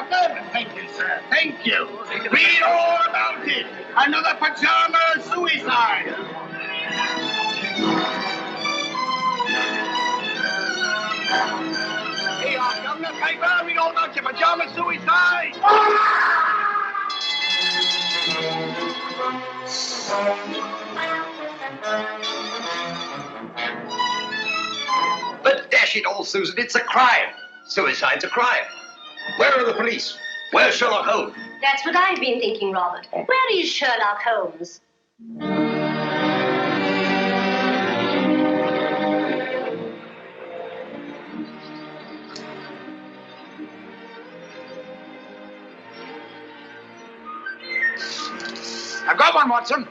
Governor? Thank you, sir. Thank you. Read all about it. Another pajama suicide. Here you are, Governor. Paper. Read all about your pajama suicide. But dash it all, Susan, it's a crime. Suicide's a crime. Where are the police? Where's Sherlock Holmes? That's what I've been thinking, Robert. Where is Sherlock Holmes? I've got one, Watson.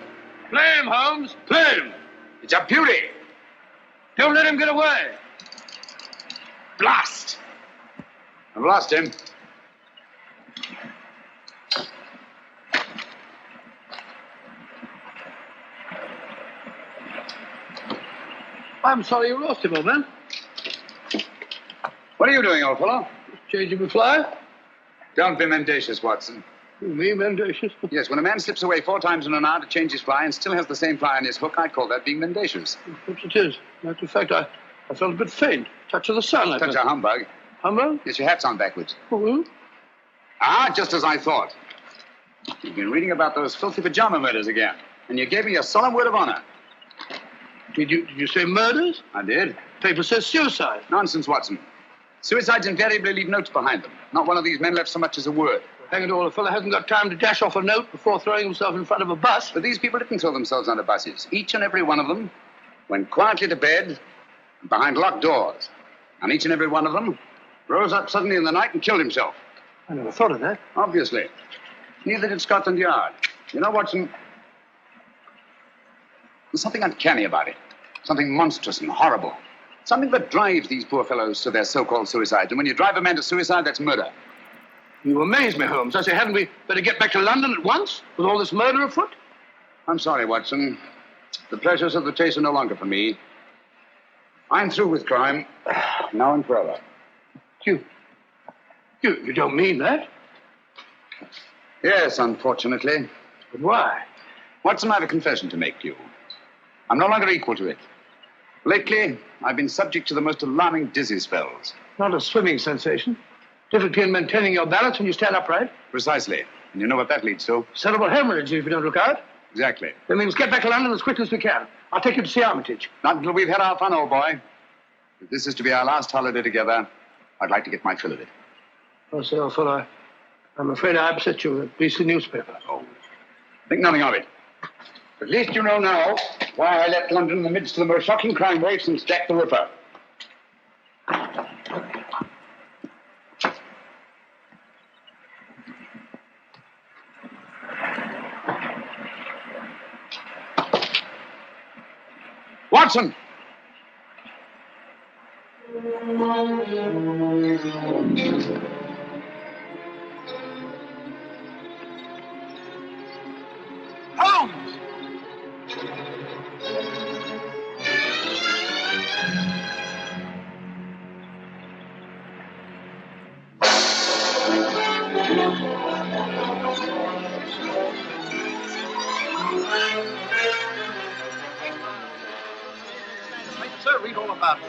Play him, Holmes. Play him. It's a beauty. Don't let him get away. Blast. I've lost him. I'm sorry you lost him, old man. What are you doing, old fellow? Changing the fly? Don't be mendacious, Watson. Me, mendacious? Yes, when a man slips away 4 times in an hour to change his fly and still has the same fly on his hook, I call that being mendacious. Perhaps it is. Matter of fact, I felt a bit faint. Touch of the sun, I Touch thought. a humbug. Humbug? Yes, your hat's on backwards. Oh, Ah, just as I thought. You've been reading about those filthy pajama murders again, and you gave me a solemn word of honor. Did you say murders? I did. Paper says suicide. Nonsense, Watson. Suicides invariably leave notes behind them. Not one of these men left so much as a word. Hang it all, a fellow hasn't got time to dash off a note before throwing himself in front of a bus. But these people didn't throw themselves under buses. Each and every one of them went quietly to bed behind locked doors. And each and every one of them rose up suddenly in the night and killed himself. I never thought of that. Obviously. Neither did Scotland Yard. You know, Watson, there's something uncanny about it. Something monstrous and horrible. Something that drives these poor fellows to their so-called suicides. And when you drive a man to suicide, that's murder. You amaze me, Holmes. I say, hadn't we better get back to London at once with all this murder afoot? I'm sorry, Watson. The pleasures of the chase are no longer for me. I'm through with crime, now and forever. You don't mean that? Yes, unfortunately. But why? Watson, I have a confession to make to you. I'm no longer equal to it. Lately, I've been subject to the most alarming dizzy spells. Not a swimming sensation. Difficulty in maintaining your balance when you stand upright. Precisely. And you know what that leads to? Cerebral hemorrhage if you don't look out. Exactly. Then we must get back to London as quickly as we can. I'll take you to see Armitage. Not until we've had our fun, old boy. If this is to be our last holiday together, I'd like to get my fill of it. Oh, say, old fellow, I'm afraid I upset you with a beastly newspaper. Oh, think nothing of it. At least you know now why I left London in the midst of the most shocking crime wave since Jack the Ripper. Watson! Holmes! Sir, read all about it.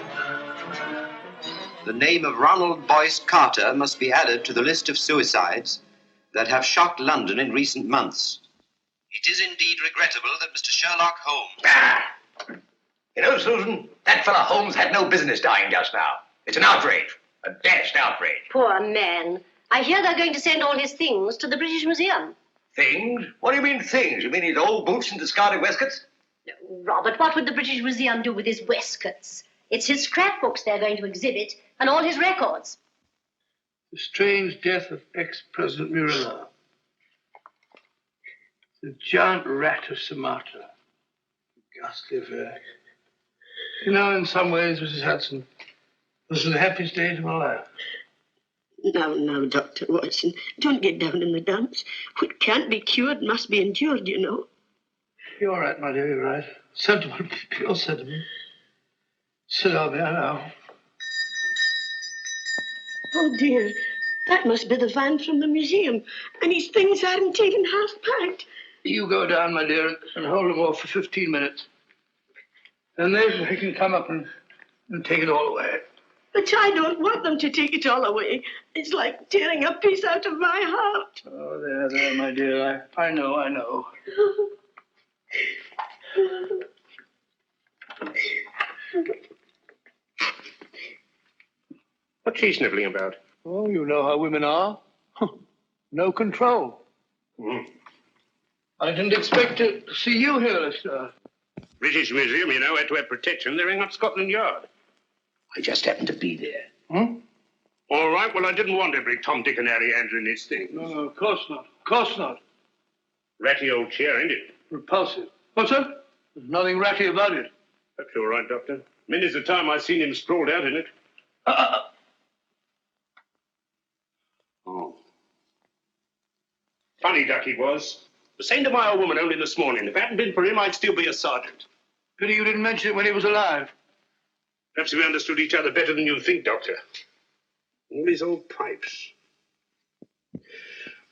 The name of Ronald Boyce Carter must be added to the list of suicides that have shocked London in recent months. It is indeed regrettable that Mr. Sherlock Holmes... Ah! You know, Susan, that fellow Holmes had no business dying just now. It's an outrage. A dashed outrage. Poor man. I hear they're going to send all his things to the British Museum. Things? What do you mean things? You mean his old boots and discarded waistcoats? Robert, what would the British Museum do with his waistcoats? It's his scrapbooks they're going to exhibit, and all his records. The strange death of ex-President Murillo. The giant rat of Sumatra. Ghastly affair. You know, in some ways, Mrs. Hudson, this is the happiest day of my life. No, Dr. Watson. Don't get down in the dumps. What can't be cured must be endured, you know. You're right, my dear, you're right. Sentiment, pure sentiment. Sit down there now. Oh, dear. That must be the van from the museum. And his things aren't even half packed. You go down, my dear, and hold them off for 15 minutes. And then they can come up and take it all away. But I don't want them to take it all away. It's like tearing a piece out of my heart. Oh, there, my dear. I know. What's she sniffling about? Oh, you know how women are. No control. I didn't expect to see you here, Lestrade. British Museum, you know, had to have protection. They're in up Scotland Yard. I just happened to be there. All right, well, I didn't want every Tom, Dick, and Harry handling this thing. No, of course not. Of course not. Ratty old chair, ain't it? Repulsive. What's that? There's nothing ratty about it. That's all right, Doctor. Many's the time I've seen him sprawled out in it. Oh. Funny duck he was. The same to my old woman only this morning. If it hadn't been for him, I'd still be a sergeant. Pity you didn't mention it when he was alive. Perhaps we understood each other better than you think, Doctor. All these old pipes.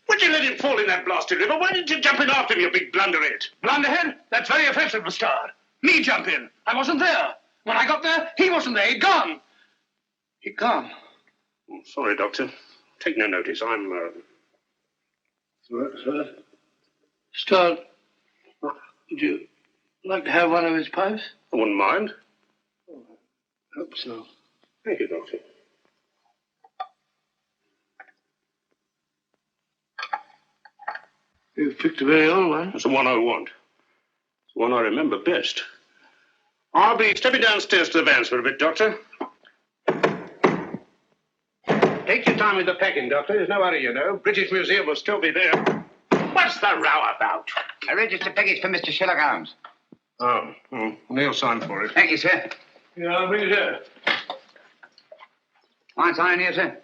Why'd you let him fall in that blasted river? Why didn't you jump in after him, you big blunderhead? Blunderhead? That's very offensive, Lestrade. Me jump in. I wasn't there. When I got there, he wasn't there. He'd gone. He'd gone. Oh, sorry, Doctor. Take no notice. I'm, Lestrade, would you like to have one of his pipes? I wouldn't mind. Hope so. Thank you, Doctor. You've picked a very old one. That's the one I want. It's the one I remember best. I'll be stepping downstairs to the vans for a bit, Doctor. Take your time with the packing, Doctor. There's no hurry, you know. British Museum will still be there. What's the row about? A registered package for Mr. Sherlock Holmes. Oh, Neil signed for it. Thank you, sir. Yeah, I'll bring it here. Fine sign here, sir.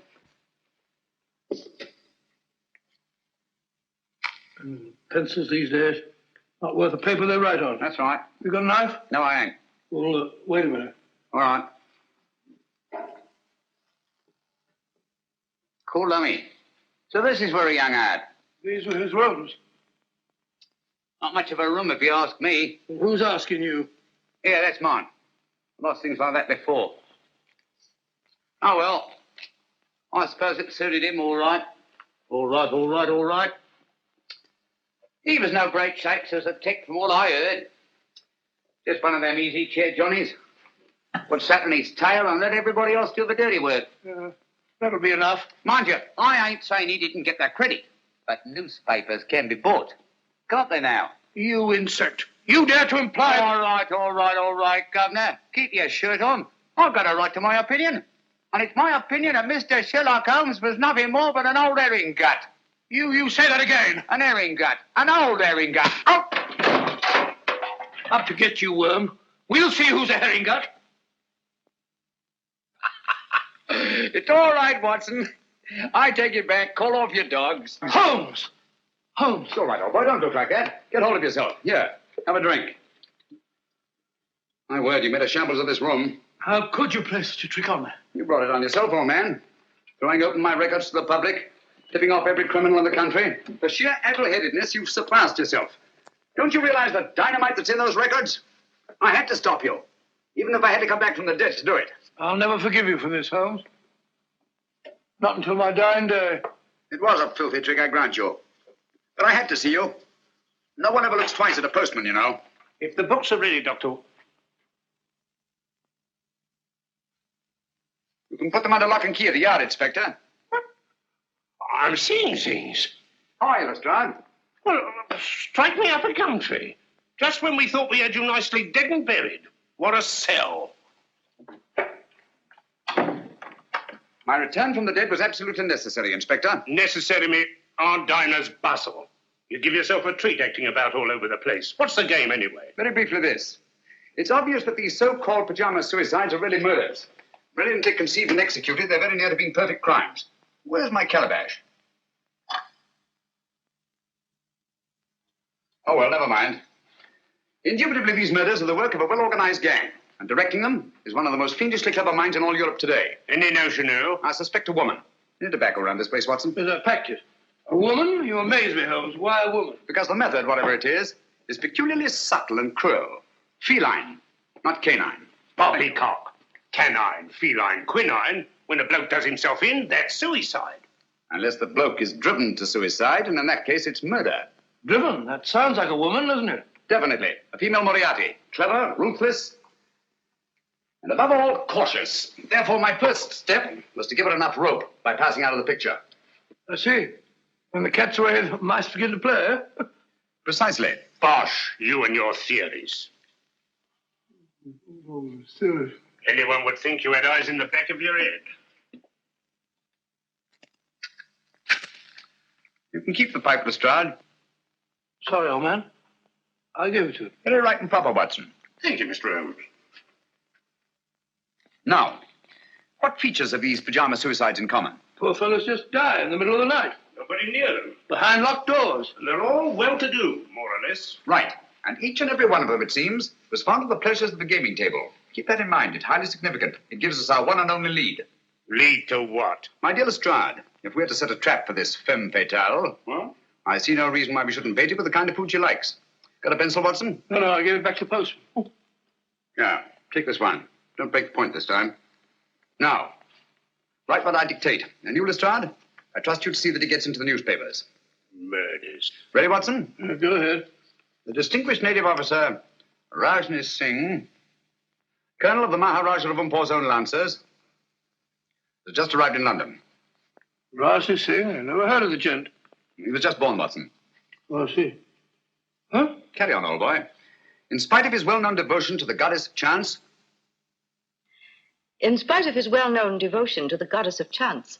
Pencils these days, not worth the paper they write on. That's right. You got a knife? No, I ain't. Well, wait a minute. All right. Cool dummy. So this is where he hung out. These were his rooms. Not much of a room, if you ask me. Who's asking you? Yeah, that's mine. Lost things like that before. Oh, well. I suppose it suited him all right. All right. He was no great shakes as a tick from all I heard. Just one of them easy chair Johnnies. Put sat on his tail and let everybody else do the dirty work. That'll be enough. Mind you, I ain't saying he didn't get that credit. But newspapers can be bought. Can't they now? You insect. You dare to imply... All right, Governor. Keep your shirt on. I've got a right to my opinion. And it's my opinion that Mr. Sherlock Holmes was nothing more but an old herring gut. You say that again. An herring gut. An old herring gut. Oh! Up to get you, worm. We'll see who's a herring gut. It's all right, Watson. I take it back. Call off your dogs. Holmes! It's all right, old boy. Don't look like that. Get hold of yourself. Here, have a drink. My word, you made a shambles of this room. How could you play such a trick on me? You brought it on yourself, old man. Throwing open my records to the public, tipping off every criminal in the country. For sheer addle-headedness, you've surpassed yourself. Don't you realize the dynamite that's in those records? I had to stop you, even if I had to come back from the dead to do it. I'll never forgive you for this, Holmes. Not until my dying day. It was a filthy trick, I grant you. But I had to see you. No one ever looks twice at a postman, you know. If the books are ready, Doctor... You can put them under lock and key at the yard, Inspector. I'm seeing things. How are you, Lestrade? Well, strike me up a country. Just when we thought we had you nicely dead and buried. What a sell. My return from the dead was absolutely necessary, Inspector. Necessary, me Aunt Dinah's bustle. You give yourself a treat acting about all over the place. What's the game, anyway? Very briefly this. It's obvious that these so-called pajama suicides are really murders. Brilliantly conceived and executed, they're very near to being perfect crimes. Where's my calabash? Oh, well, never mind. Indubitably, these murders are the work of a well-organized gang. And directing them is one of the most fiendishly clever minds in all Europe today. Any notion who? I suspect a woman. Any tobacco around this place, Watson? Yes, I packed it. A woman? You amaze me, Holmes. Why a woman? Because the method, whatever it is peculiarly subtle and cruel. Feline, not canine. Poppycock. Canine, feline, quinine. When a bloke does himself in, that's suicide. Unless the bloke is driven to suicide, and in that case, it's murder. Driven? That sounds like a woman, doesn't it? Definitely. A female Moriarty. Clever, ruthless, and above all, cautious. Therefore, my first step was to give her enough rope by passing out of the picture. I see. When the cat's away, the mice begin to play, eh? Precisely. Bosh, you and your theories. Oh, still. Anyone would think you had eyes in the back of your head. You can keep the pipe, Lestrade. Sorry, old man. I'll give it to you. Very right and proper, Watson. Thank you, Mr. Holmes. Now, what features have these pajama suicides in common? Poor fellows just die in the middle of the night. Nobody near them. Behind locked doors. And they're all well-to-do, more or less. Right. And each and every one of them, it seems, was fond of the pleasures of the gaming table. Keep that in mind. It's highly significant. It gives us our one and only lead. Lead to what? My dear Lestrade, if we're to set a trap for this femme fatale, What? I see no reason why we shouldn't bait it with the kind of food she likes. Got a pencil, Watson? No, I'll give it back to the postman. Yeah, take this one. Don't break the point this time. Now, write what I dictate. And you, Lestrade, I trust you to see that it gets into the newspapers. Murders. Ready, Watson? Go ahead. The distinguished native officer, Rajni Singh, colonel of the Maharaja of Umpor's own Lancers, has just arrived in London. Rajni Singh? I never heard of the gent. He was just born, Watson. Oh, I see. Huh? Carry on, old boy. In spite of his well-known devotion to the goddess of chance, In spite of his well-known devotion to the goddess of chance,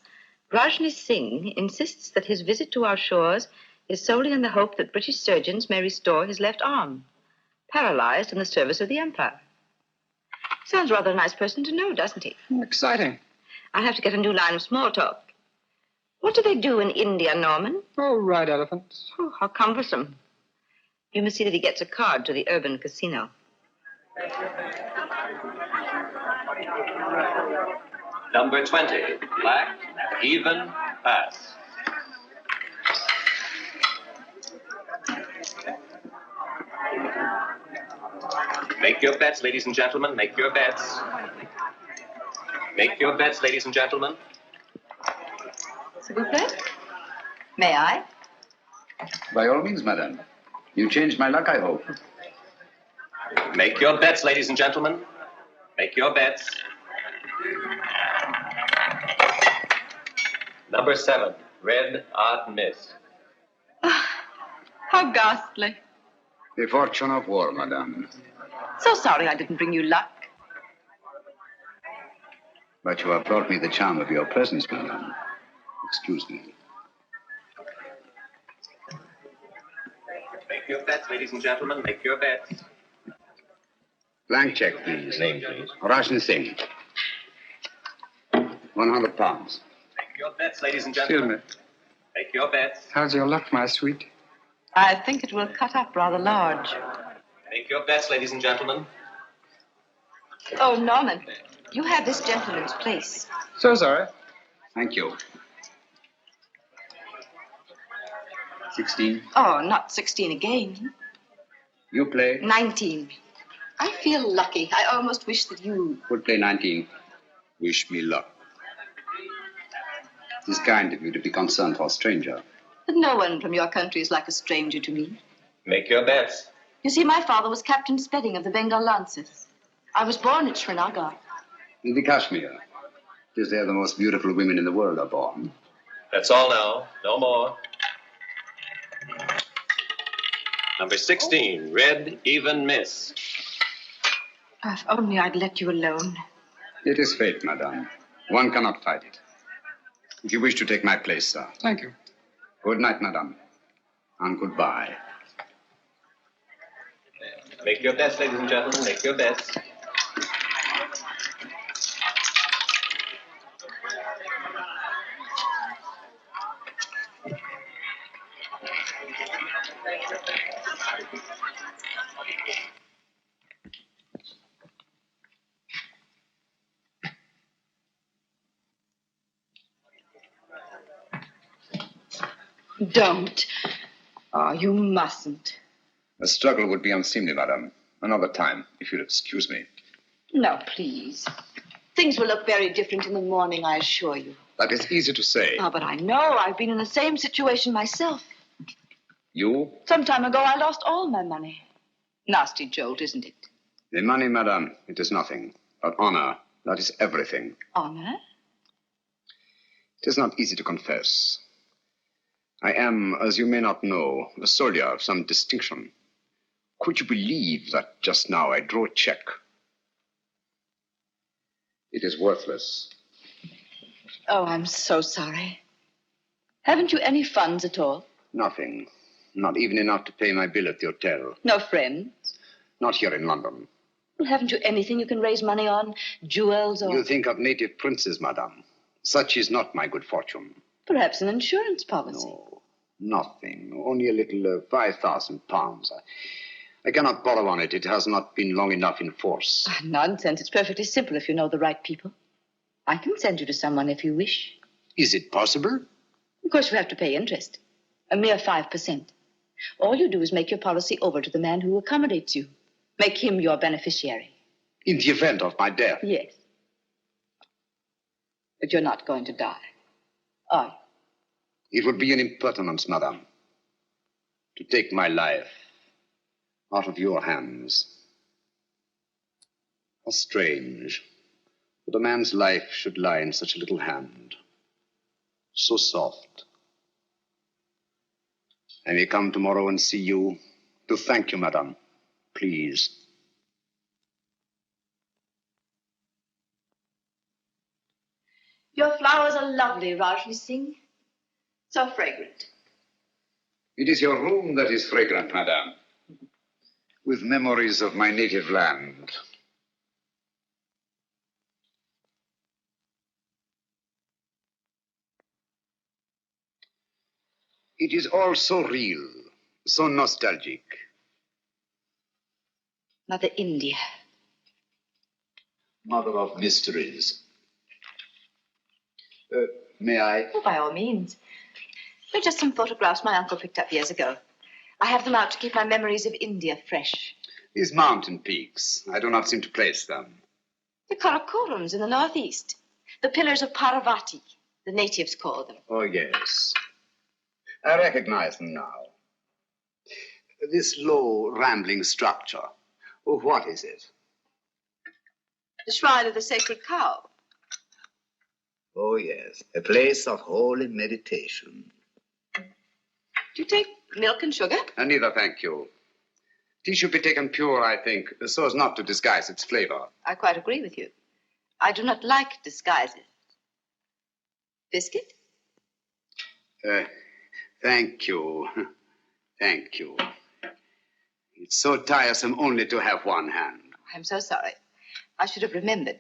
Rajni Singh insists that his visit to our shores is solely in the hope that British surgeons may restore his left arm, paralyzed in the service of the Empire. Sounds rather a nice person to know, doesn't he? exciting. I'll have to get a new line of small talk. What do they do in India, Norman? Oh, ride elephants. Oh, how cumbersome. You must see that he gets a card to the urban casino. Number 20, black, even, pass. Make your bets, ladies and gentlemen, make your bets. Make your bets, ladies and gentlemen. S'il vous plaît? May I? By all means, madame. You changed my luck, I hope. Make your bets, ladies and gentlemen. Make your bets. Number 7, red, odd, miss. How ghastly. The fortune of war, madame. So sorry I didn't bring you luck. But you have brought me the charm of your presence, madame. Excuse me. Make your bets, ladies and gentlemen. Make your bets. Blank check, please. Name, please. Rajni Singh. 100 pounds. Make your bets, ladies and gentlemen. Excuse me. Make your bets. How's your luck, my sweet? I think it will cut up rather large. Make your bets, ladies and gentlemen. Oh, Norman, you have this gentleman's place. So sorry. Thank you. 16. Oh, not 16 again. You play. 19. I feel lucky. I almost wish that you... Would play 19. Wish me luck. It is kind of you to be concerned for a stranger. But no one from your country is like a stranger to me. Make your bets. You see, my father was Captain Spedding of the Bengal Lancers. I was born at Srinagar. In the Kashmir. It is there the most beautiful women in the world are born. That's all now. No more. Number 16, red, even, miss. If only I'd let you alone. It is fate, madame. One cannot fight it. If you wish to take my place, sir. Thank you. Good night, madame. And goodbye. Make your bets, ladies and gentlemen. Make your bets. Don't. Oh, you mustn't. The struggle would be unseemly, madam. Another time, if you'll excuse me. No, please. Things will look very different in the morning, I assure you. That is easy to say. Ah, but I know. I've been in the same situation myself. You? Some time ago, I lost all my money. Nasty jolt, isn't it? The money, madam, it is nothing. But honor, that is everything. Honor? It is not easy to confess. I am, as you may not know, a soldier of some distinction. Could you believe that just now I drew a check? It is worthless. Oh, I'm so sorry. Haven't you any funds at all? Nothing. Not even enough to pay my bill at the hotel. No friends? Not here in London. Well, haven't you anything you can raise money on? Jewels or... You think of native princes, madame. Such is not my good fortune. Perhaps an insurance policy. No, nothing. Only a little 5,000 pounds. I cannot borrow on it. It has not been long enough in force. Ah, nonsense. It's perfectly simple if you know the right people. I can send you to someone if you wish. Is it possible? Of course, you have to pay interest. A mere 5%. All you do is make your policy over to the man who accommodates you. Make him your beneficiary. In the event of my death? Yes. But you're not going to die, are you? It would be an impertinence, madame, to take my life out of your hands. How strange that a man's life should lie in such a little hand. So soft. I may come tomorrow and see you to thank you, madame. Please. Your flowers are lovely, Rajni Singh. So fragrant. It is your room that is fragrant, madame, with memories of my native land. It is all so real, so nostalgic. Mother India. Mother of mysteries. May I? Oh, by all means. They're just some photographs my uncle picked up years ago. I have them out to keep my memories of India fresh. These mountain peaks, I do not seem to place them. The Karakorums in the northeast. The pillars of Parvati, the natives call them. Oh, yes. I recognize them now. This low, rambling structure. Oh, what is it? The shrine of the sacred cow. Oh, yes. A place of holy meditation. Do you take milk and sugar? Neither, thank you. Tea should be taken pure, I think, so as not to disguise its flavor. I quite agree with you. I do not like disguises. Biscuit? Thank you. Thank you. It's so tiresome only to have one hand. I'm so sorry. I should have remembered.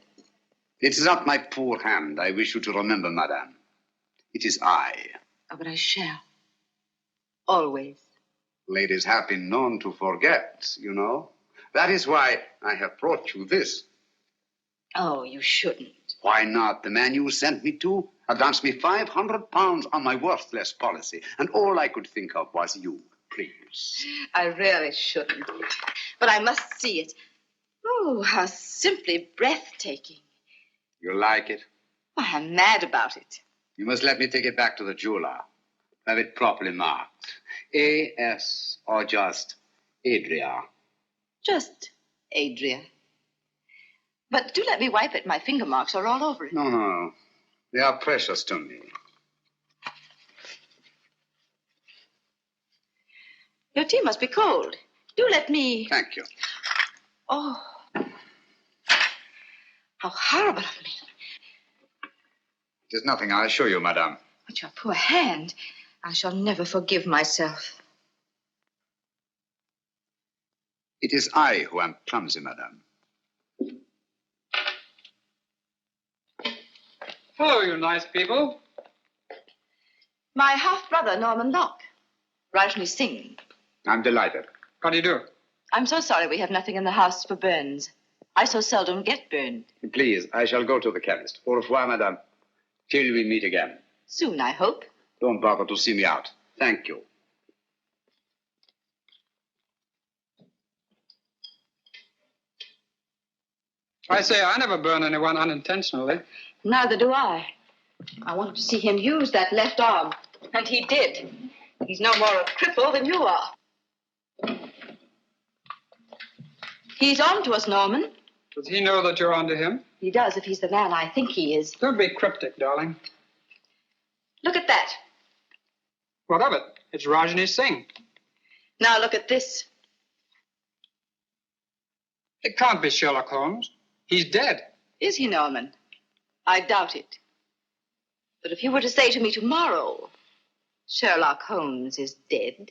It is not my poor hand I wish you to remember, madame. It is I. Oh, but I shall. Always. Ladies have been known to forget, you know. That is why I have brought you this. Oh, you shouldn't. Why not? The man you sent me to advanced me £500 on my worthless policy, and all I could think of was you. Please. I really shouldn't. But I must see it. Oh, how simply breathtaking. You like it? Why, I'm mad about it. You must let me take it back to the jeweler. Have it properly marked. A.S. or just Adria? Just Adria. But do let me wipe it. My finger marks are all over it. No. They are precious to me. Your tea must be cold. Do let me... Thank you. Oh. How horrible of me. It is nothing, I assure you, madame. But your poor hand. I shall never forgive myself. It is I who am clumsy, madame. Hello, you nice people. My half-brother, Norman Locke. Rajni Singh. I'm delighted. How do you do? I'm so sorry we have nothing in the house for burns. I so seldom get burned. Please, I shall go to the chemist. Au revoir, madame. Till we meet again. Soon, I hope. Don't bother to see me out. Thank you. I say, I never burn anyone unintentionally. Neither do I. I wanted to see him use that left arm, and he did. He's no more a cripple than you are. He's on to us, Norman. Does he know that you're on to him? He does, if he's the man I think he is. Don't be cryptic, darling. Look at that. What of it? It's Rajni Singh. Now look at this. It can't be Sherlock Holmes. He's dead. Is he, Norman? I doubt it. But if you were to say to me tomorrow, Sherlock Holmes is dead.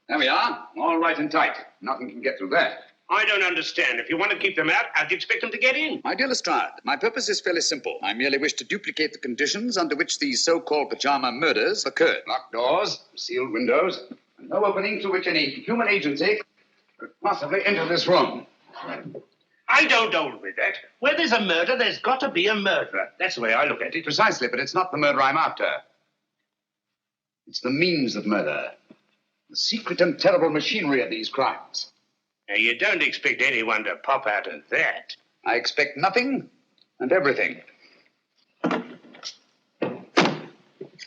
There we are, all right and tight. Nothing can get through that. I don't understand. If you want to keep them out, how'd you expect them to get in? My dear Lestrade, my purpose is fairly simple. I merely wish to duplicate the conditions under which these so-called pajama murders occurred. Locked doors, sealed windows, and no opening through which any human agency could possibly enter this room. I don't hold with that. Where there's a murder, there's got to be a murderer. That's the way I look at it. Precisely, but it's not the murder I'm after. It's the means of murder. The secret and terrible machinery of these crimes. Now, you don't expect anyone to pop out of that. I expect nothing and everything.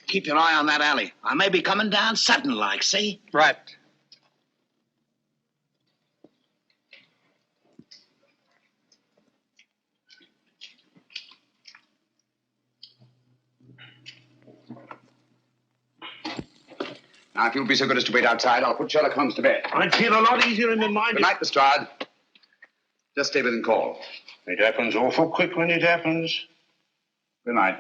Keep your eye on that alley. I may be coming down sudden-like, see? Right. Now, if you'll be so good as to wait outside, I'll put Sherlock Holmes to bed. I'd feel a lot easier in my mind. Good night, Lestrade. Just stay within call. It happens awful quick when it happens. Good night.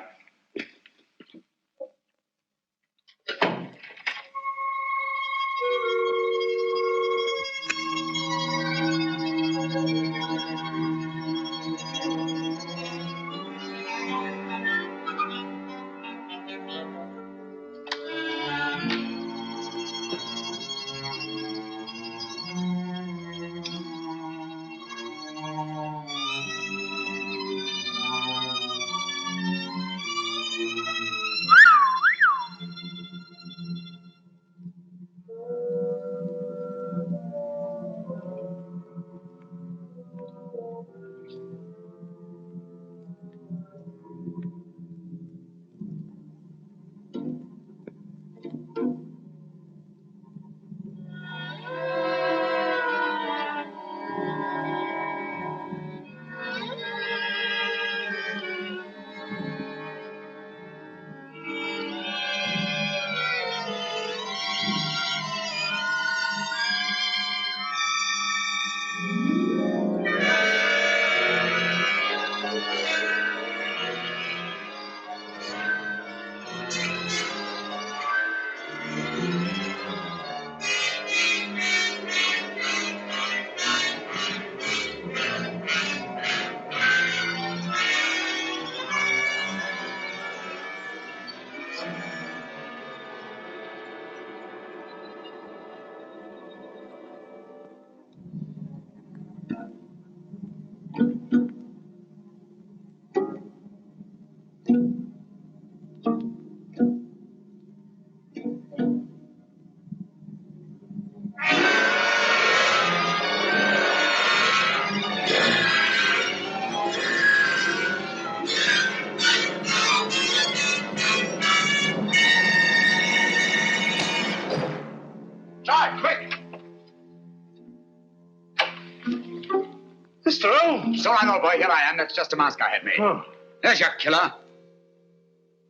Mr. Holmes! So I know, boy. Here I am. That's just a mask I had made. Oh. There's your killer.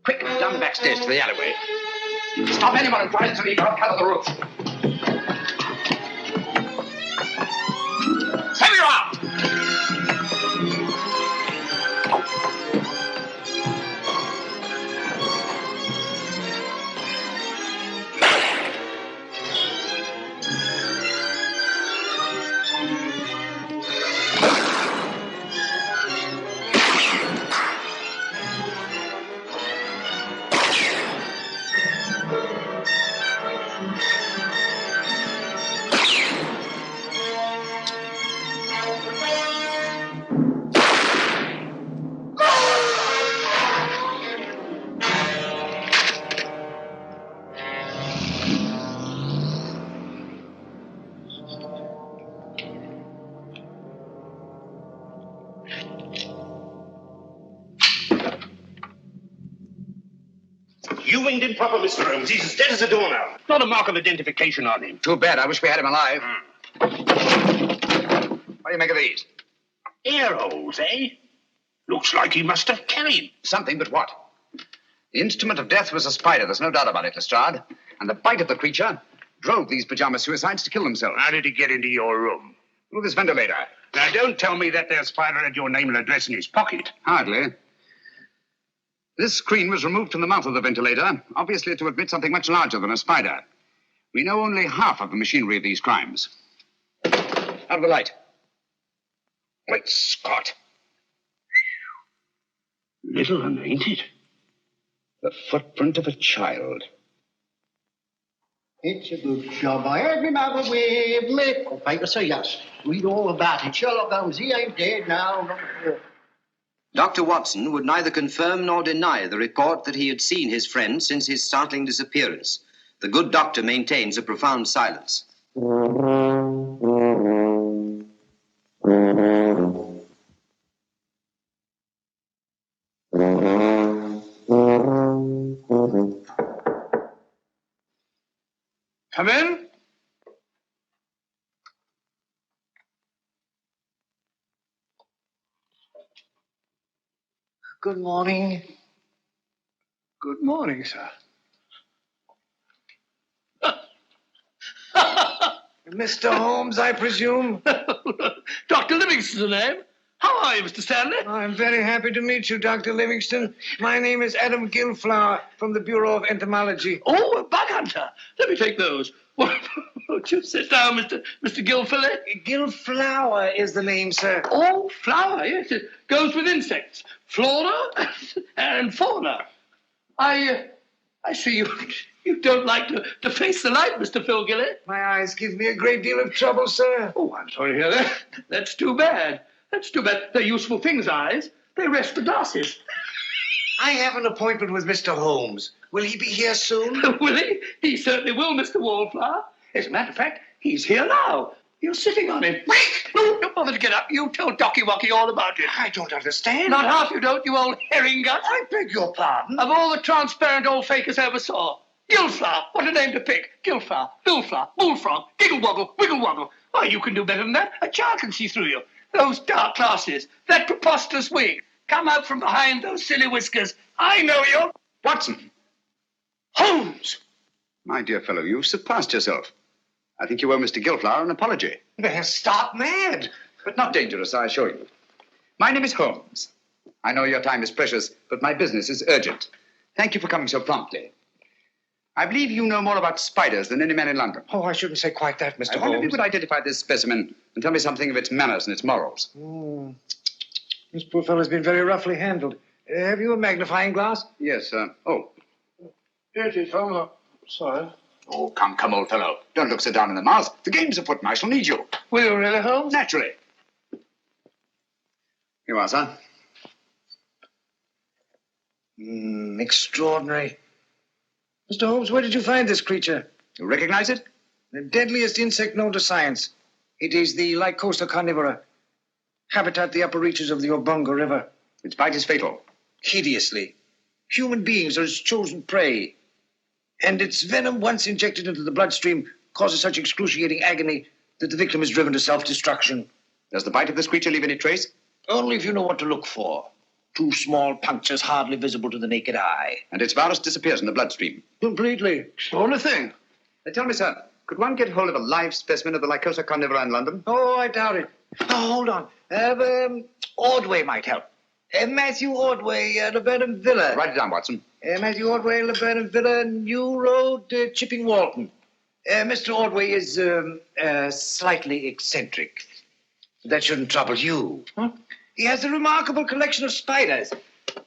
Quick, down the back stairs to the alleyway. Stop anyone who tries to leave. I'll cover the roof. Send you out! You winged him proper, Mr. Holmes. He's as dead as a doornail. Not a mark of identification on him. Too bad. I wish we had him alive. What do you make of these? Ear holes, eh? Looks like he must have carried something, but what? The instrument of death was a spider. There's no doubt about it, Lestrade. And the bite of the creature drove these pajama suicides to kill themselves. How did he get into your room? Through this ventilator. Now, don't tell me that their spider had your name and address in his pocket. Hardly. This screen was removed from the mouth of the ventilator, obviously to admit something much larger than a spider. We know only half of the machinery of these crimes. Out of the light. Great Scott. Little one, ain't it? The footprint of a child. It's a good job. I heard me mother with little paper, so yes. Read all about it. Sherlock Holmes, he ain't dead now. Dr. Watson would neither confirm nor deny the report that he had seen his friend since his startling disappearance. The good doctor maintains a profound silence. Come in. Good morning. Good morning, sir. Mr. Holmes, I presume? Dr. Livingston's the name. How are you, Mr. Stanley? I'm very happy to meet you, Dr. Livingston. My name is Adam Gilflower from the Bureau of Entomology. Oh, a bug hunter. Let me take those. Won't you sit down, Mr. Gilfillet? Gilflower is the name, sir. Oh, flower, yes. It goes with insects. Flora and fauna. I see you don't like to face the light, Mr. Phil Gillett. My eyes give me a great deal of trouble, sir. Oh, I'm sorry to hear that. That's too bad. That's too bad. They're useful things, eyes. They rest the glasses. I have an appointment with Mr. Holmes. Will he be here soon? Will he? He certainly will, Mr. Wallflower. As a matter of fact, he's here now. You're sitting on him. No, don't bother to get up. You tell Docky Wocky all about it. I don't understand. Not half you don't, you old herring gut. I beg your pardon. Of all the transparent old fakers I ever saw. Gilflower, what a name to pick. Gilflower, Billflower, Bullfrog, Giggle-Woggle, Wiggle-Woggle. Why, you can do better than that. A child can see through you. Those dark glasses, that preposterous wig. Come out from behind those silly whiskers. I know you. Watson. Holmes. My dear fellow, you've surpassed yourself. I think you owe Mr. Gilflower an apology. They're stark mad. But not dangerous, I assure you. My name is Holmes. I know your time is precious, but my business is urgent. Thank you for coming so promptly. I believe you know more about spiders than any man in London. Oh, I shouldn't say quite that, Mr. I wonder if you Holmes. could identify this specimen and tell me something of its manners and its morals. This poor fellow's been very roughly handled. Have you a magnifying glass? Yes, oh. Here it is, Holmes. Sorry. Oh, come, old fellow. Don't look so down in the mouth. The game's afoot, and I shall need you. Will you really, Holmes? Naturally. Here you are, sir. Extraordinary. Mr. Holmes, where did you find this creature? You recognize it? The deadliest insect known to science. It is the Lycosa carnivora. Habitat the upper reaches of the Obonga River. Its bite is fatal. Hideously. Human beings are its chosen prey. And its venom, once injected into the bloodstream, causes such excruciating agony that the victim is driven to self-destruction. Does the bite of this creature leave any trace? Only if you know what to look for. 2 small punctures hardly visible to the naked eye. And its virus disappears in the bloodstream. Completely. Extraordinary thing. Tell me, sir, could one get hold of a live specimen of the Lycosa carnivora in London? Oh, I doubt it. Oh, hold on. Ordway might help. Matthew Ordway, Laburnum Villa. Write it down, Watson. Matthew Ordway, Laburnum Villa, New Road, Chipping Walton. Mr. Ordway is slightly eccentric. That shouldn't trouble you. Huh? He has a remarkable collection of spiders.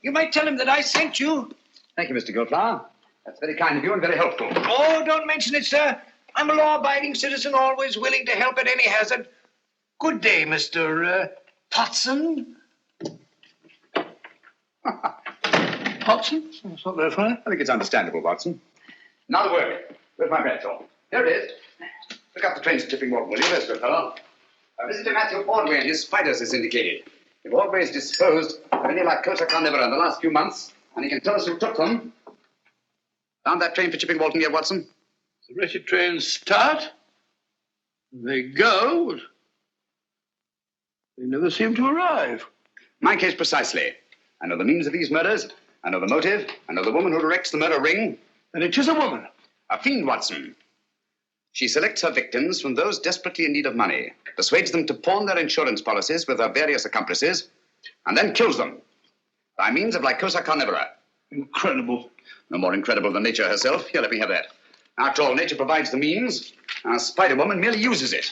You might tell him that I sent you. Thank you, Mr. Gilflower. That's very kind of you and very helpful. Oh, don't mention it, sir. I'm a law-abiding citizen, always willing to help at any hazard. Good day, Mr. Potson. Potson? That's not very funny. I think it's understandable, Watson. Now the work. Where's my pencil? There it is. Look up the train to Chipping Walton, will you? There's good fellow. Mr. Matthew Ordway and his spiders is indicated. If Ordway has disposed of any Lycosa carnivora in the last few months, and he can tell us who took them, Found that train for Chipping Walton yet, Watson? The wretched trains start, they go, but they never seem to arrive. My case precisely. I know the means of these murders. I know the motive. I know the woman who directs the murder ring. And it is a woman. A fiend, Watson. She selects her victims from those desperately in need of money, persuades them to pawn their insurance policies with her various accomplices, and then kills them by means of lycosa carnivora. Incredible. No more incredible than nature herself. Here, let me have that. After all, nature provides the means. Our spider-woman merely uses it.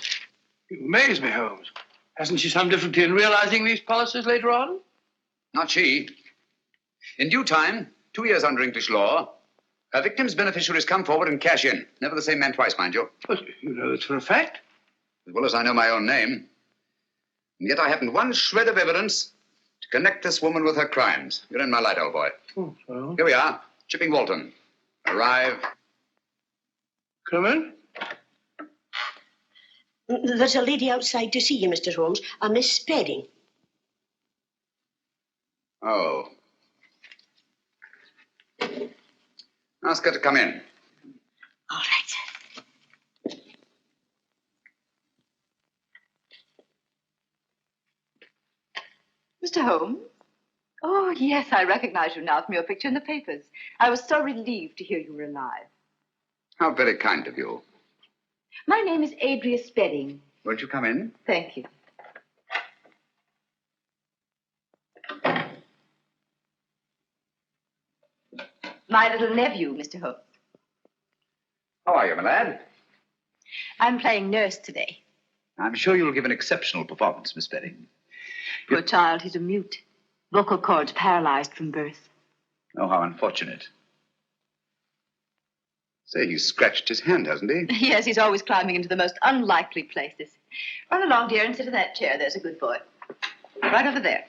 You amaze me, Holmes. Hasn't she some difficulty in realizing these policies later on? Not she. In due time, 2 years under English law, her victims' beneficiaries come forward and cash in. Never the same man twice, mind you. But you know this for a fact? As well as I know my own name. And yet I haven't one shred of evidence to connect this woman with her crimes. You're in my light, old boy. Oh, well. Here we are, Chipping Walton. Arrive. Come in. There's a lady outside to see you, Mr. Holmes, a Miss Spedding. Oh. Ask her to come in. All right, sir. Mr. Holmes? Oh, yes, I recognize you now from your picture in the papers. I was so relieved to hear you were alive. How very kind of you. My name is Adria Spedding. Won't you come in? Thank you. My little nephew, Mr. Holmes. How are you, my lad? I'm playing nurse today. I'm sure you'll give an exceptional performance, Miss Spedding. Poor child, he's a mute. Vocal cords paralyzed from birth. Oh, how unfortunate. Say, he's scratched his hand, hasn't he? Yes, he's always climbing into the most unlikely places. Run along, dear, and sit in that chair. There's a good boy. Right over there.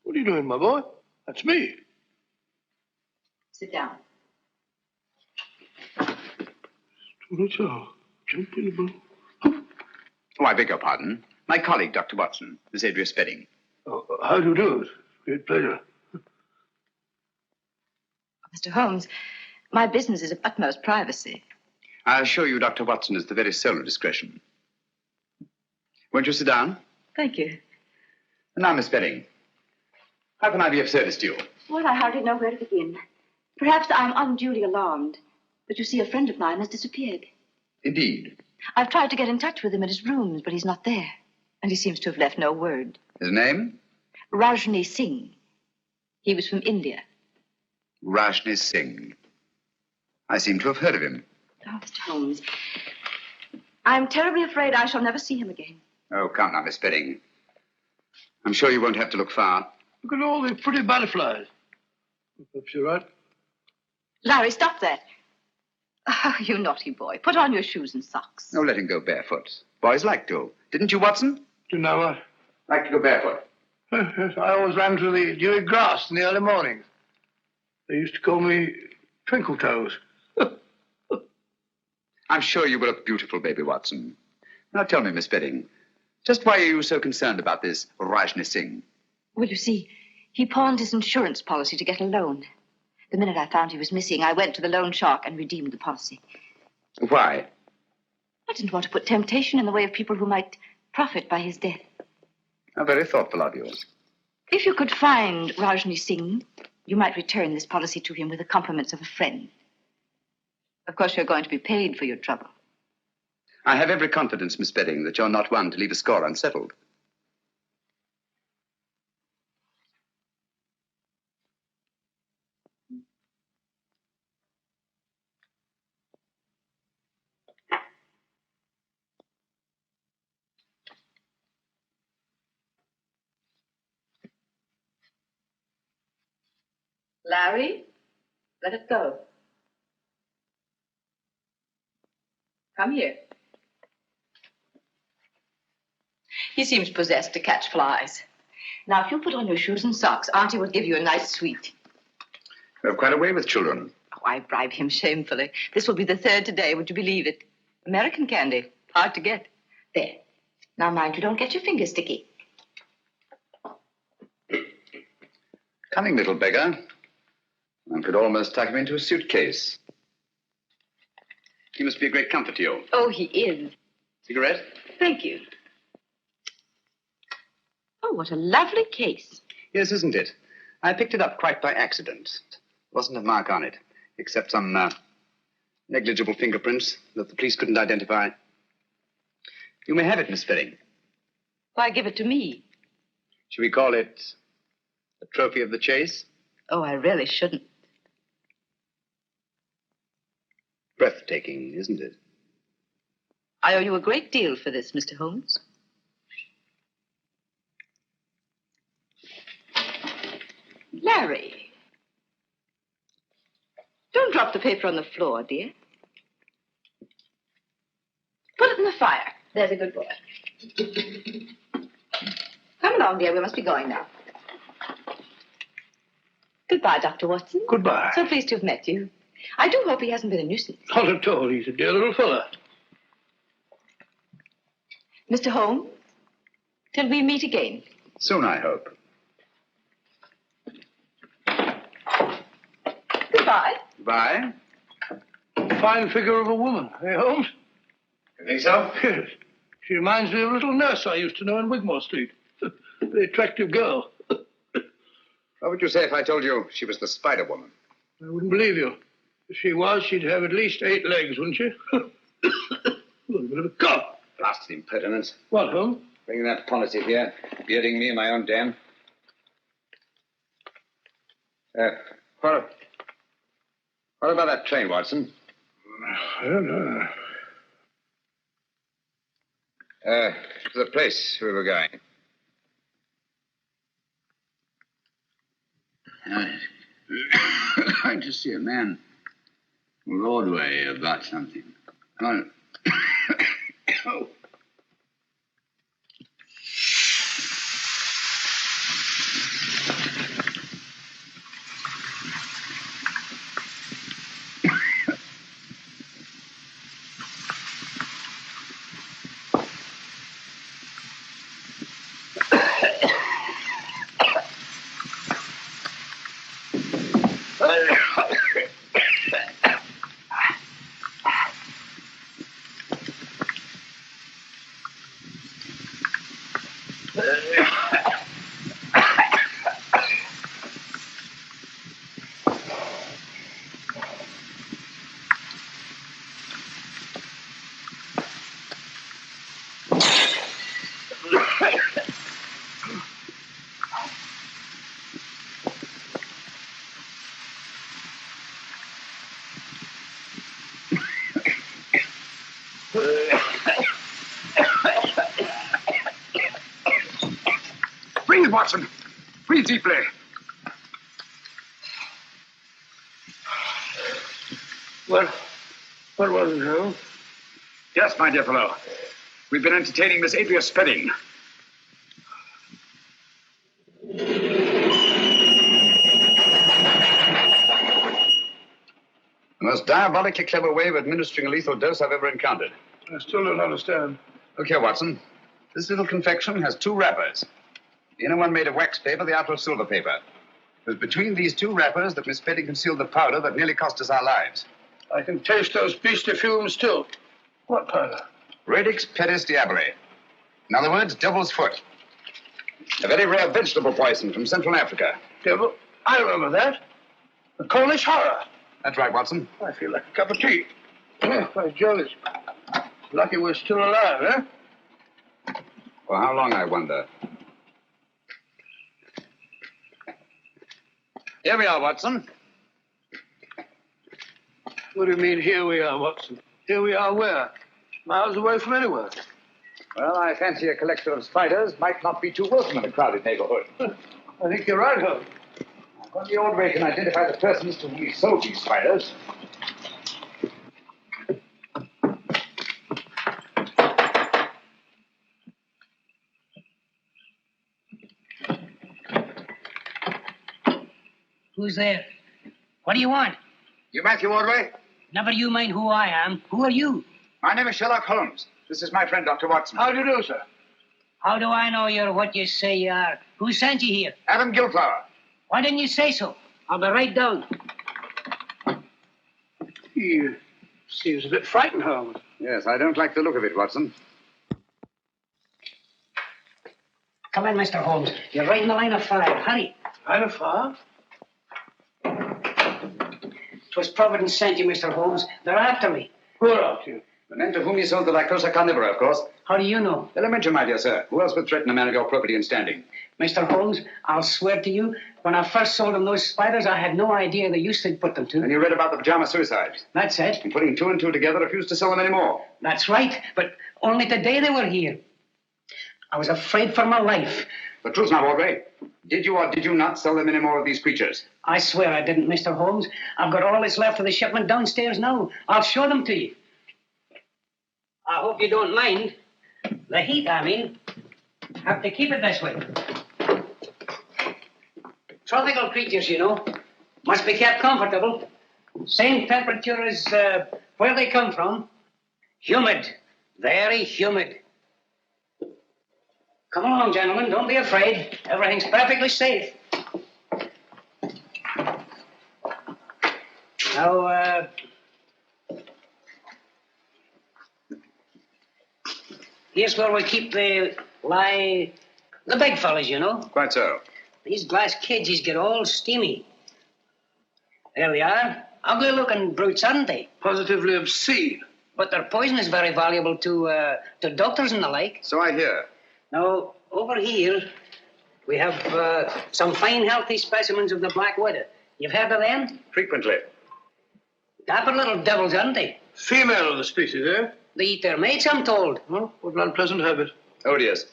What are you doing, my boy? That's me. Sit down. Oh, I beg your pardon. My colleague, Dr. Watson, Miss Adria Spedding. Oh, how do you do? It's a great pleasure. Mr. Holmes, my business is of utmost privacy. I assure you, Dr. Watson is the very soul of discretion. Won't you sit down? Thank you. And now, Miss Spedding, how can I be of service to you? Well, I hardly know where to begin. Perhaps I'm unduly alarmed. But you see, a friend of mine has disappeared. Indeed. I've tried to get in touch with him at his rooms, but he's not there. And he seems to have left no word. His name? Rajni Singh. He was from India. Rajni Singh. I seem to have heard of him. Oh, Mr. Holmes, I'm terribly afraid I shall never see him again. Oh, come now, Miss Spedding. I'm sure you won't have to look far. Look at all the pretty butterflies. Perhaps you're right. Larry, stop that. Oh, you naughty boy. Put on your shoes and socks. Oh, let him go barefoot. Boys like to. Didn't you, Watson? You know what? Like to go barefoot. Yes, I always ran through the dewy grass in the early mornings. They used to call me Twinkle Toes. I'm sure you were a beautiful baby, Watson. Now tell me, Miss Spedding, just why are you so concerned about this Rajni Singh? Well, you see, he pawned his insurance policy to get a loan. The minute I found he was missing, I went to the loan shark and redeemed the policy. Why? I didn't want to put temptation in the way of people who might profit by his death. How very thoughtful of you. If you could find Rajni Singh, you might return this policy to him with the compliments of a friend. Of course, you're going to be paid for your trouble. I have every confidence, Miss Spedding, that you're not one to leave a score unsettled. Larry, let it go. Come here. He seems possessed to catch flies. Now, if you put on your shoes and socks, Auntie will give you a nice sweet. You have quite a way with children. Oh, I bribe him shamefully. This will be the third today, would you believe it? American candy. Hard to get. There. Now mind you don't get your fingers sticky. Cunning little beggar. One could almost tuck him into a suitcase. He must be a great comfort to you. Oh, he is. Cigarette? Thank you. Oh, what a lovely case. Yes, isn't it? I picked it up quite by accident. Wasn't a mark on it, except some negligible fingerprints that the police couldn't identify. You may have it, Miss Spedding. Why give it to me? Should we call it a trophy of the chase? Oh, I really shouldn't. Breathtaking, isn't it? I owe you a great deal for this, Mr. Holmes. Larry. Don't drop the paper on the floor, dear. Put it in the fire. There's a good boy. Come along, dear. We must be going now. Goodbye, Dr. Watson. Goodbye. So pleased to have met you. I do hope he hasn't been a nuisance. Not at all. He's a dear little fellow. Mr. Holmes, till we meet again. Soon, I hope. Goodbye. Bye. Fine figure of a woman, eh, Holmes? You think so? Yes. She reminds me of a little nurse I used to know in Wigmore Street. Very attractive girl. What would you say if I told you she was the Spider Woman? I wouldn't believe you. If she was, she'd have at least 8 legs, wouldn't she? A bit of a cough. Blasted impertinence. What, Holmes? Bringing that policy here, bearding me in my own den. What about that train, Watson? I don't know. To the place we were going. I just see a man Broadway about something. Oh. Oh. Breathe, Watson. Breathe deeply. What was it, Holmes? Yes, my dear fellow. We've been entertaining Miss Adria Spedding. The most diabolically clever way of administering a lethal dose I've ever encountered. I still don't understand. Look here, Watson. This little confection has 2 wrappers. The inner one made of wax paper, the outer of silver paper. It was between these 2 wrappers that Miss Spedding concealed the powder that nearly cost us our lives. I can taste those beastly fumes still. What powder? Radix pedis diaboli. In other words, devil's foot. A very rare vegetable poison from Central Africa. Devil? I remember that. The Cornish horror. That's right, Watson. I feel like a cup of tea. By Jove, it's lucky we're still alive, eh? For how long, I wonder? Here we are, Watson. What do you mean, here we are, Watson? Here we are where? Miles away from anywhere. Well, I fancy a collection of spiders might not be too welcome in a crowded neighborhood. I think you're right, Holmes. I've got the old way can identify the persons to whom we sold these spiders. Who's there? What do you want? You Matthew Ordway? Never you mind who I am. Who are you? My name is Sherlock Holmes. This is my friend, Dr. Watson. How do you do, sir? How do I know you're what you say you are? Who sent you here? Adam Gilflower. Why didn't you say so? I'll be right down. He seems a bit frightened, Holmes. Yes, I don't like the look of it, Watson. Come in, Mr. Holmes. You're right in the line of fire. Hurry. Line of fire? 'Twas Providence sent you, Mr. Holmes. They're after me. Who are after you? The men to whom you sold the Lycosa carnivora, of course. How do you know? Elementary, my dear sir. Who else would threaten a man of your property and standing? Mr. Holmes, I'll swear to you, when I first sold him those spiders, I had no idea the use they'd put them to. And you read about the pajama suicides. That's it. And putting two and two together, refused to sell them anymore. That's right, but only today they were here. I was afraid for my life. The truth now, Ordway. Did you or did you not sell them any more of these creatures? I swear I didn't, Mr. Holmes. I've got all that's left of the shipment downstairs now. I'll show them to you. I hope you don't mind. The heat, I mean. Have to keep it this way. Tropical creatures, you know. Must be kept comfortable. Same temperature as where they come from. Humid. Very humid. Come along, gentlemen. Don't be afraid. Everything's perfectly safe. Now, here's where we keep the big fellas, you know. Quite so. These glass cages get all steamy. There they are. Ugly-looking brutes, aren't they? Positively obscene. But their poison is very valuable to doctors and the like. So I hear. Now, over here, we have some fine, healthy specimens of the black widow. You've heard of them? Frequently. Dapper little devils, aren't they? Female of the species, eh? They eat their mates, I'm told. Oh, what an unpleasant habit. Oh, dears.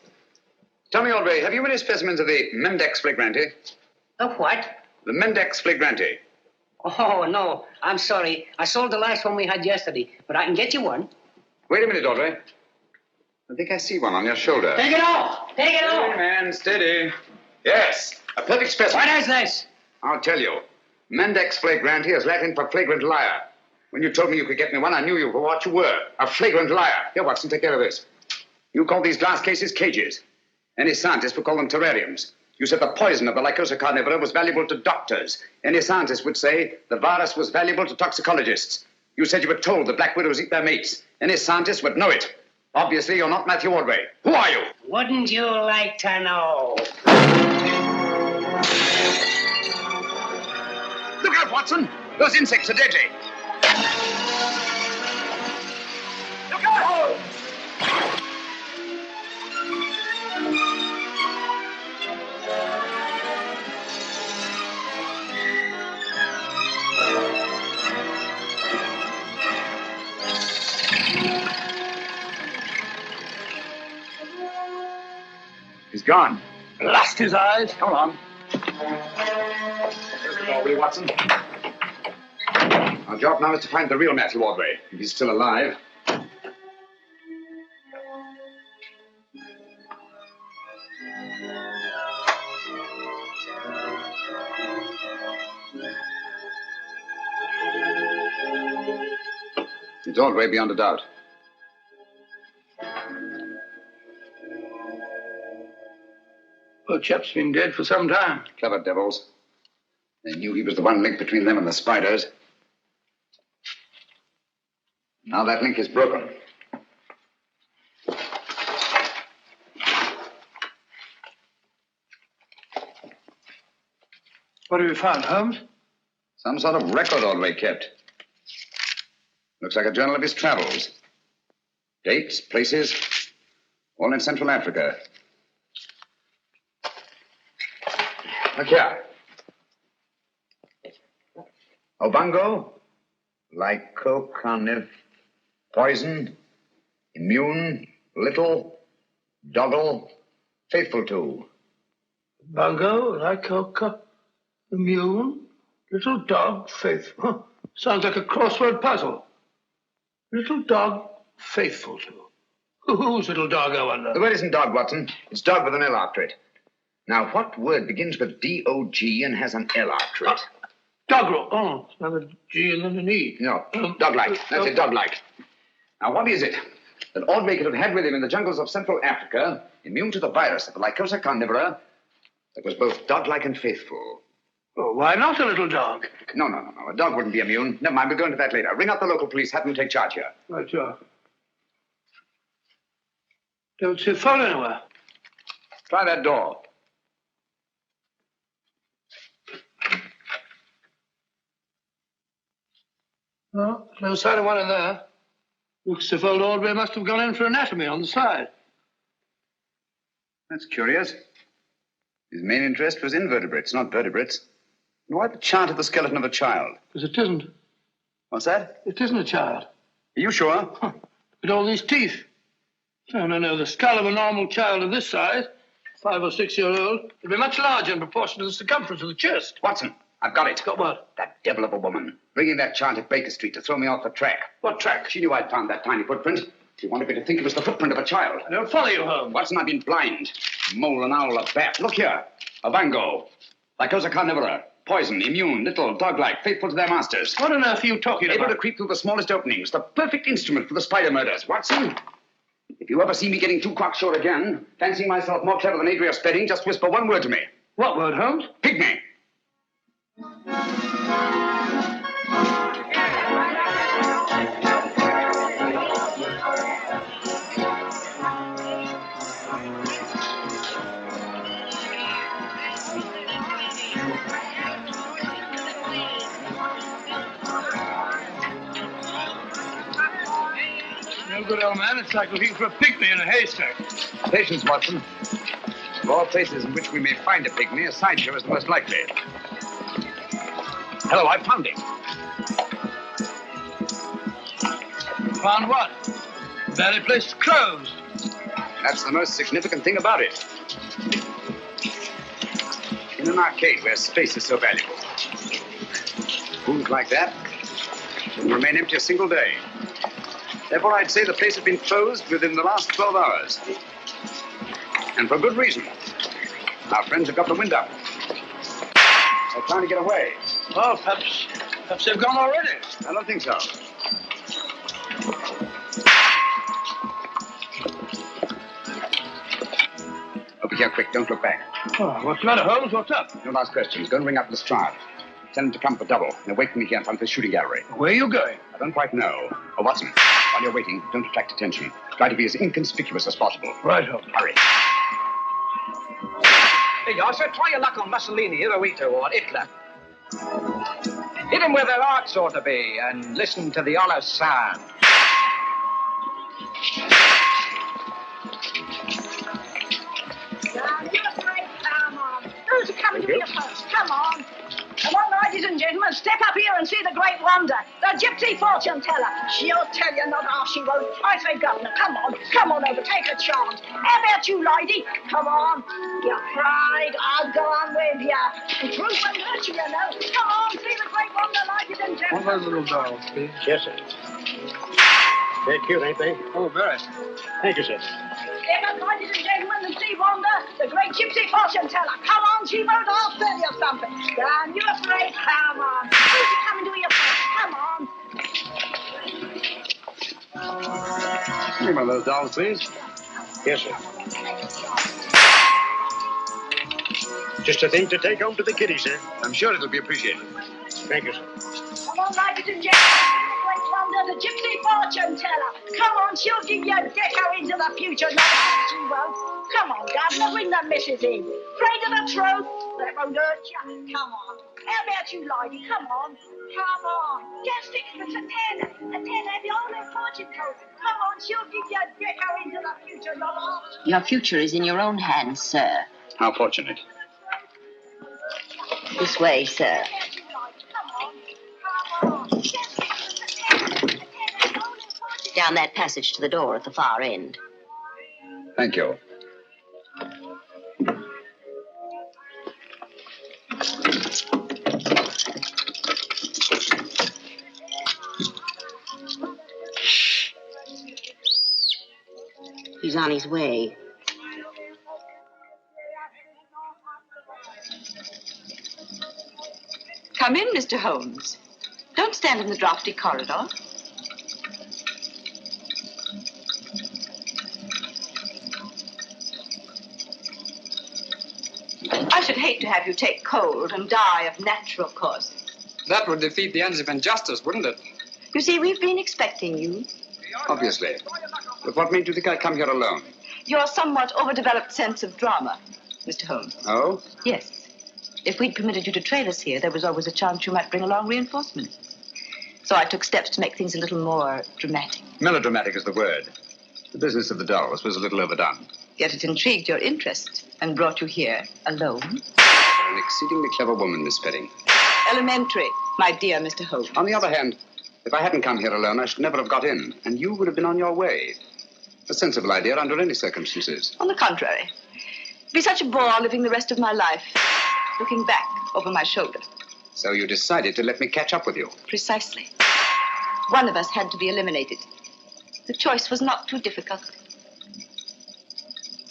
Tell me, Ordway, have you any specimens of the Mendex flagrante? The what? The Mendex flagrante. Oh, no. I'm sorry. I sold the last one we had yesterday, but I can get you one. Wait a minute, Ordway. I think I see one on your shoulder. Take it off! Take it off! Steady, man, steady. Yes, a perfect specimen. What is this? I'll tell you. Mendex flagrante is Latin for flagrant liar. When you told me you could get me one, I knew you for what you were, a flagrant liar. Here, Watson, take care of this. You call these glass cases cages. Any scientist would call them terrariums. You said the poison of the Lycosa carnivora was valuable to doctors. Any scientist would say the virus was valuable to toxicologists. You said you were told the black widows eat their mates. Any scientist would know it. Obviously, you're not Matthew Ordway. Who are you? Wouldn't you like to know? Look out, Watson. Those insects are deadly. Look out! He's gone. Blast his eyes. Come along. There's the door, will you, Watson? Our job now is to find the real Matthew Ordway, if he's still alive. It's Ordway beyond a doubt. Well, chap's been dead for some time. Clever devils. They knew he was the one link between them and the spiders. Now that link is broken. What have you found, Holmes? Some sort of record Ordway kept. Looks like a journal of his travels. Dates, places, all in Central Africa. Look here. Obango, lycocarniv, poison, immune, little, doggle, faithful to. Bungo, lycoca, immune, little dog, faithful. Huh. Sounds like a crossword puzzle. Little dog, faithful to. Whose little dog, I wonder? The word isn't dog, Watson. It's dog with an L after it. Now, what word begins with D-O-G and has an L after it? Doggerel. Oh, it's another G and then an E. No, dog-like. That's it, dog-like. Now, what is it that Ordway could have had with him in the jungles of Central Africa, immune to the virus of the Lycosa carnivora, that was both dog-like and faithful? Oh, why not a little dog? No. A dog wouldn't be immune. Never mind, we'll go into that later. Ring up the local police, have them take charge here. Right, sure. Don't see a phone anywhere. Try that door. No, no sign of one in there. Looks as if old Ordway must have gone in for anatomy on the side. That's curious. His main interest was invertebrates, not vertebrates. And why the chart of the skeleton of a child? Because it isn't. What's that? It isn't a child. Are you sure? Huh. With all these teeth. No. The skull of a normal child of this size, 5 or 6 year old, would be much larger in proportion to the circumference of the chest. Watson, I've got it. Got what? That devil of a woman. Bringing that chart at Baker Street to throw me off the track. What track? She knew I'd found that tiny footprint. She wanted me to think it was the footprint of a child. I don't follow you, Holmes. Watson, I've been blind. Mole, an owl, a bat. Look here. A vango. Lycosa carnivora. Poison, immune, little, dog-like, faithful to their masters. What on earth are you talking about? Able to creep through the smallest openings. The perfect instrument for the spider murders. Watson, if you ever see me getting too cocksure again, fancying myself more clever than Adria Spedding, just whisper one word to me. What word, Holmes? Pygmy. No good, old man. It's like looking for a pygmy in a haystack. Patience, Watson. Of all places in which we may find a pygmy, a sideshow is the most likely. Hello, I found him. Found what? The very place is closed. That's the most significant thing about it. In an arcade where space is so valuable. Rooms like that shouldn't remain empty a single day. Therefore, I'd say the place has been closed within the last 12 hours. And for good reason. Our friends have got the wind up. They're trying to get away. Oh, perhaps they've gone already. I don't think so. Over here, quick. Don't look back. Oh, what's the matter, Holmes? What's up? No last questions. Go and ring up Lestrade. Tell him to come for double. Now wait for me here in front of the shooting gallery. Where are you going? I don't quite know. Oh, Watson, while you're waiting, don't attract attention. Try to be as inconspicuous as possible. Right, Holmes. Hurry. Hey, Yosser, try your luck on Mussolini, Hirohito, or Hitler. Hit them where their hearts ought to be, and listen to the honest sound. Come on. Those are coming to be first. Come on. Come on, ladies and gentlemen, step up here and see the great wonder, the gypsy fortune teller. She'll tell you not half she won't. I say, Governor, come on over, take a chance. How about you, lady? Come on. You're afraid? I'll go on with you. The truth won't hurt you, you know. Come on, see the great wonder, ladies and gentlemen. One of those little dolls, please. Yes, sir. They're cute, ain't they? Oh, very. Thank you, sir. Step up, ladies and gentlemen, and see wonder, the great gypsy fortune teller. Come on, she won't. I'll tell you something. Down, you're afraid? Come on. Who's coming to your first? Come on. Give me one of those dolls, please. Yes, sir. Just a thing to take home to the kiddies, sir. I'm sure it'll be appreciated. Thank you, sir. Come on, ladies and gentlemen, the great wonder, the gypsy fortune teller. Come on, she'll give you a deco into the future. No, she won't. Come on, Governor, bring the missus in. Afraid of the truth? That won't hurt you. Come on. How about you, lady? Come on. Come on. Just stick to the tenner. A tenner, the old fortune teller. Come on, she'll give you a deco into the future. No, Your future is in your own hands, sir. How fortunate. This way, sir. Down that passage to the door at the far end. Thank you. He's on his way. Come in, Mr. Holmes. Don't stand in the drafty corridor. I should hate to have you take cold and die of natural causes. That would defeat the ends of injustice, wouldn't it? You see, we've been expecting you. Obviously. But what made you think I'd come here alone? Your somewhat overdeveloped sense of drama, Mr. Holmes. Oh? Yes. If we'd permitted you to trail us here, there was always a chance you might bring along reinforcements. So I took steps to make things a little more dramatic. Melodramatic is the word. The business of the dolls was a little overdone. Yet it intrigued your interest and brought you here alone. You're an exceedingly clever woman, Miss Spedding. Elementary, my dear Mr. Holmes. On the other hand, if I hadn't come here alone, I should never have got in, and you would have been on your way. A sensible idea under any circumstances. On the contrary. It'd be such a bore living the rest of my life, looking back over my shoulder. So you decided to let me catch up with you. Precisely. One of us had to be eliminated. The choice was not too difficult.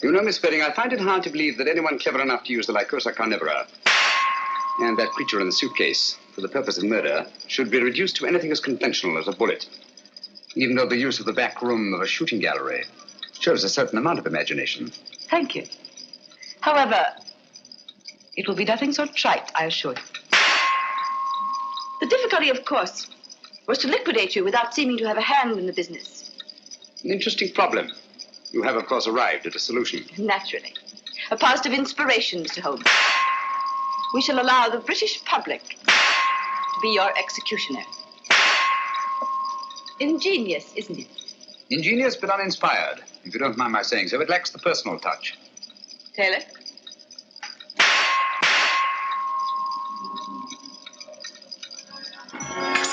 You know, Miss Spedding, I find it hard to believe that anyone clever enough to use the Lycosa carnivora and that creature in the suitcase for the purpose of murder should be reduced to anything as conventional as a bullet, even though the use of the back room of a shooting gallery shows a certain amount of imagination. Thank you. However, it will be nothing so trite, I assure you. The difficulty, of course, was to liquidate you without seeming to have a hand in the business. An interesting problem. You have, of course, arrived at a solution. Naturally. A positive inspiration, Mr. Holmes. We shall allow the British public to be your executioner. Ingenious, isn't it? Ingenious but uninspired, if you don't mind my saying so. It lacks the personal touch. Taylor?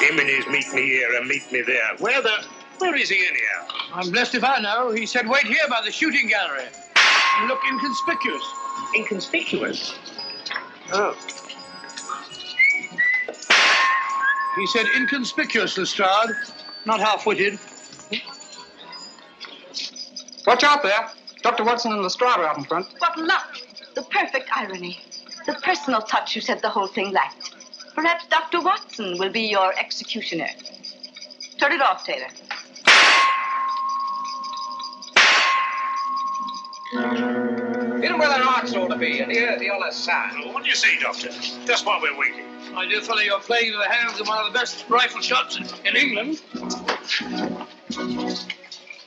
Him and his meet me here and meet me there. Where is he anyhow? I'm blessed if I know. He said, wait here by the shooting gallery. And look inconspicuous. Inconspicuous? Oh. He said inconspicuous, Lestrade. Not half-witted. Watch out there. Dr. Watson and Lestrade are out in front. What luck! The perfect irony. The personal touch you said the whole thing lacked. Perhaps Dr. Watson will be your executioner. Turn it off, Taylor. Hit 'em where their hearts ought to be, and hear the honest sound. What do you say, Doctor? Just while we're waiting. My dear fellow, you're playing into the hands of one of the best rifle shots in England.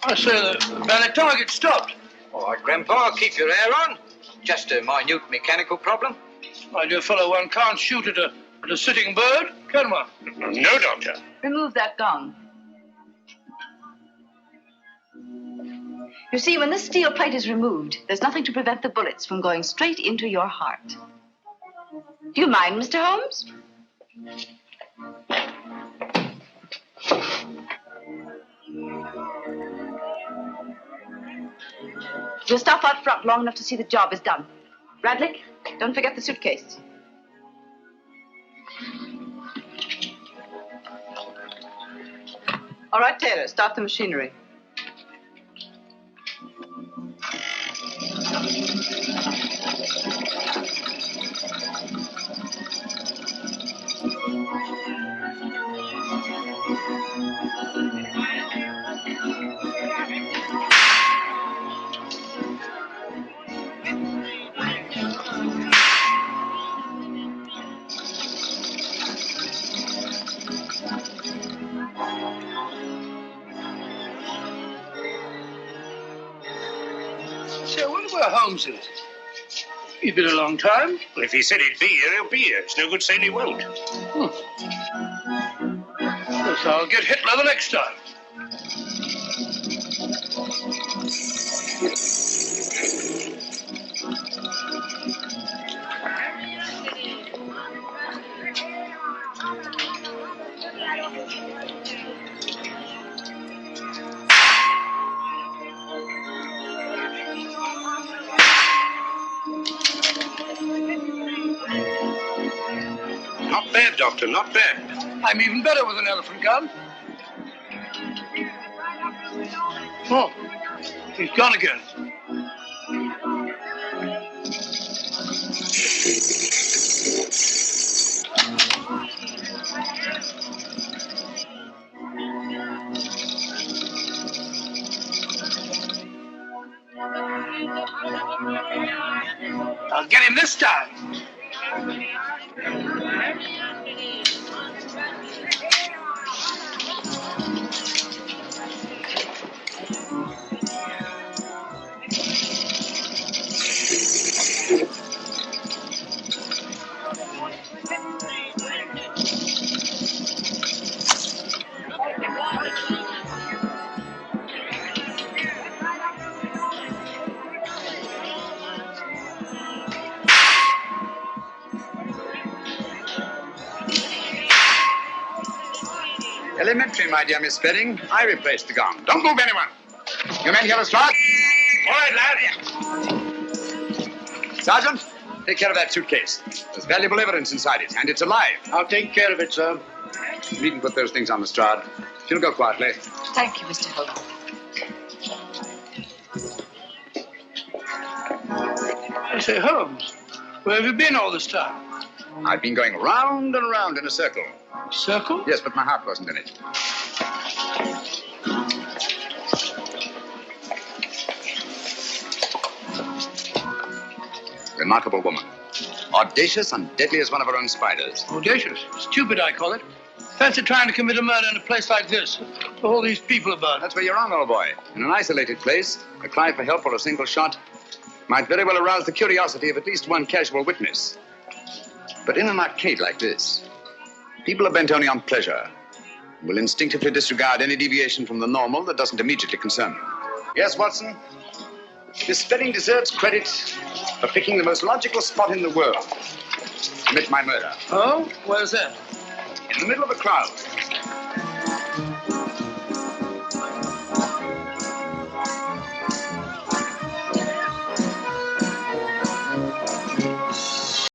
I say the valid target stopped. All right, Grandpa, keep your hair on. Just a minute mechanical problem. My dear fellow, one can't shoot at a sitting bird, can one? No, Doctor. Remove that gong. You see, when this steel plate is removed, there's nothing to prevent the bullets from going straight into your heart. Do you mind, Mr. Holmes? You'll stop out front long enough to see the job is done. Radlick, don't forget the suitcase. All right, Taylor, start the machinery. Say, I wonder where Holmes is. He's been a long time. Well, if he said he'd be here, he'll be here. It's no good saying he won't. Yes, I'll get Hitler the next time. Not bad, Doctor, not bad. I'm even better with an elephant gun. Oh, he's gone again. I'll get him this time. Elementary, my dear Miss Spedding. I replaced the gong. Don't move, anyone. You men here a start? All right, lad. Sergeant, take care of that suitcase. There's valuable evidence inside it, and it's alive. I'll take care of it, sir. You needn't put those things on the Strad. She'll go quietly. Thank you, Mr. Holmes. I say, Holmes, where have you been all this time? I've been going round and round in a circle. Circle? Yes, but my heart wasn't in it. Remarkable woman. Audacious and deadly as one of her own spiders. Audacious. Stupid, I call it. Fancy trying to commit a murder in a place like this. With all these people about. That's where you're wrong, old boy. In an isolated place, a cry for help or a single shot might very well arouse the curiosity of at least one casual witness. But in an arcade like this, people are bent only on pleasure, will instinctively disregard any deviation from the normal that doesn't immediately concern them. Yes, Watson? Miss Spedding deserves credit for picking the most logical spot in the world to commit my murder. Oh? Where's that? In the middle of a crowd.